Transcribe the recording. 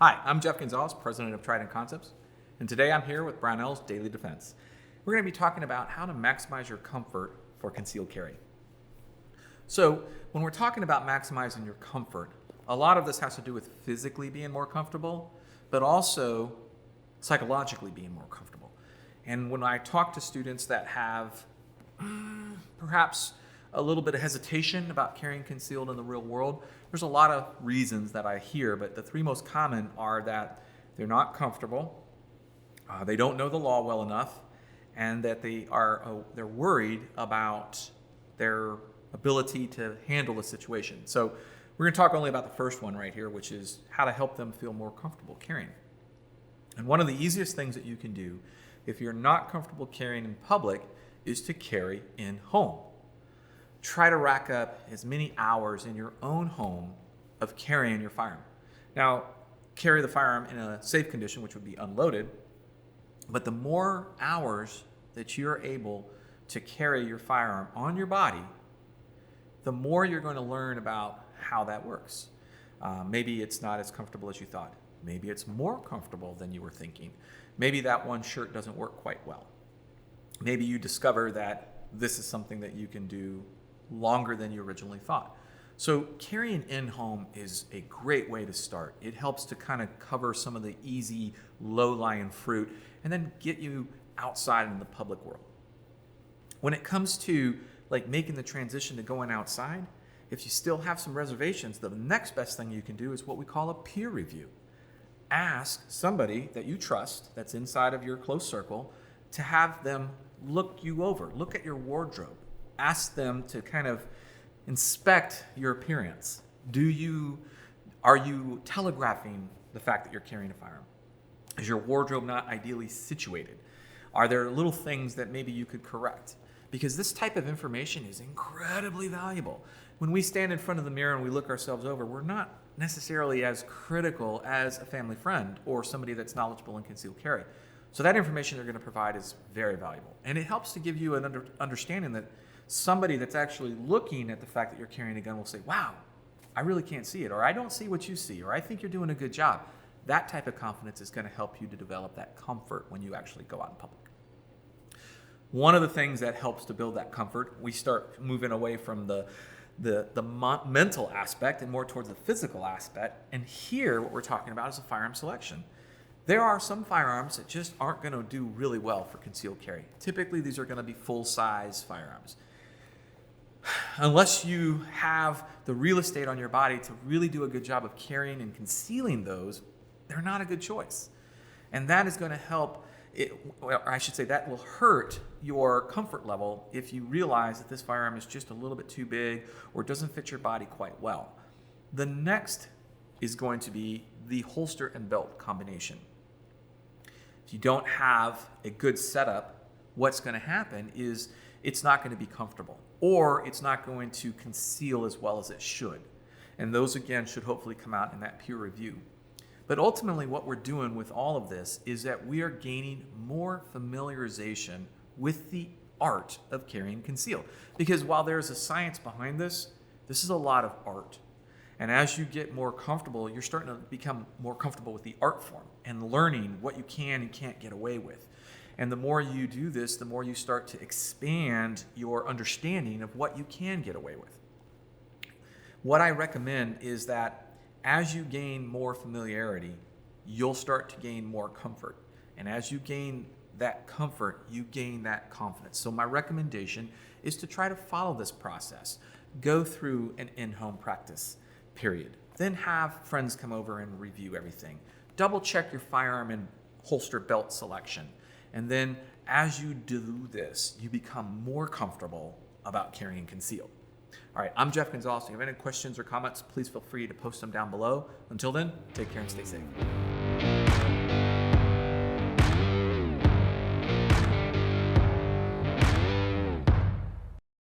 Hi, I'm Jeff Gonzalez, president of Trident Concepts, and today I'm here with Brownells Daily Defense. We're going to be talking about how to maximize your comfort for concealed carry. So, when we're talking about maximizing your comfort, a lot of this has to do with physically being more comfortable, but also psychologically being more comfortable. And when I talk to students that have perhaps a little bit of hesitation about carrying concealed in the real world, there's a lot of reasons that I hear, but the three most common are that they're not comfortable, they don't know the law well enough, and that they're worried about their ability to handle the situation. So we're going to talk only about the first one right here, which is how to help them feel more comfortable carrying. And one of the easiest things that you can do if you're not comfortable carrying in public is to carry in home. Try to rack up as many hours in your own home of carrying your firearm. Now, carry the firearm in a safe condition, which would be unloaded, but the more hours that you're able to carry your firearm on your body, the more you're going to learn about how that works. Maybe it's not as comfortable as you thought. Maybe it's more comfortable than you were thinking. Maybe that one shirt doesn't work quite well. Maybe you discover that this is something that you can do longer than you originally thought. So carrying in home is a great way to start. It helps to kind of cover some of the easy, low-lying fruit and then get you outside in the public world. When it comes to like making the transition to going outside, if you still have some reservations, the next best thing you can do is what we call a peer review. Ask somebody that you trust, that's inside of your close circle, to have them look you over, look at your wardrobe. Ask them to kind of inspect your appearance. Are you telegraphing the fact that you're carrying a firearm? Is your wardrobe not ideally situated? Are there little things that maybe you could correct? Because this type of information is incredibly valuable. When we stand in front of the mirror and we look ourselves over, we're not necessarily as critical as a family friend or somebody that's knowledgeable in concealed carry. So that information they're going to provide is very valuable. And it helps to give you an understanding that somebody that's actually looking at the fact that you're carrying a gun will say, wow, I really can't see it, or I don't see what you see, or I think you're doing a good job. That type of confidence is going to help you to develop that comfort when you actually go out in public. One of the things that helps to build that comfort, we start moving away from the mental aspect and more towards the physical aspect. And here, what we're talking about is a firearm selection. There are some firearms that just aren't going to do really well for concealed carry. Typically, these are going to be full-size firearms. Unless you have the real estate on your body to really do a good job of carrying and concealing those, they're not a good choice. And that is going to help, that will hurt your comfort level if you realize that this firearm is just a little bit too big or doesn't fit your body quite well. The next is going to be the holster and belt combination. If you don't have a good setup, what's going to happen is it's not going to be comfortable, or it's not going to conceal as well as it should. And those, again, should hopefully come out in that peer review. But ultimately, what we're doing with all of this is that we are gaining more familiarization with the art of carrying concealed. Because while there's a science behind this, this is a lot of art. And as you get more comfortable, you're starting to become more comfortable with the art form and learning what you can and can't get away with. And the more you do this, the more you start to expand your understanding of what you can get away with. What I recommend is that as you gain more familiarity, you'll start to gain more comfort. And as you gain that comfort, you gain that confidence. So my recommendation is to try to follow this process. Go through an in-home practice period. Then have friends come over and review everything. Double check your firearm and holster belt selection. And then as you do this, you become more comfortable about carrying concealed. All right, I'm Jeff Gonzalez. If you have any questions or comments, please feel free to post them down below. Until then, take care and stay safe.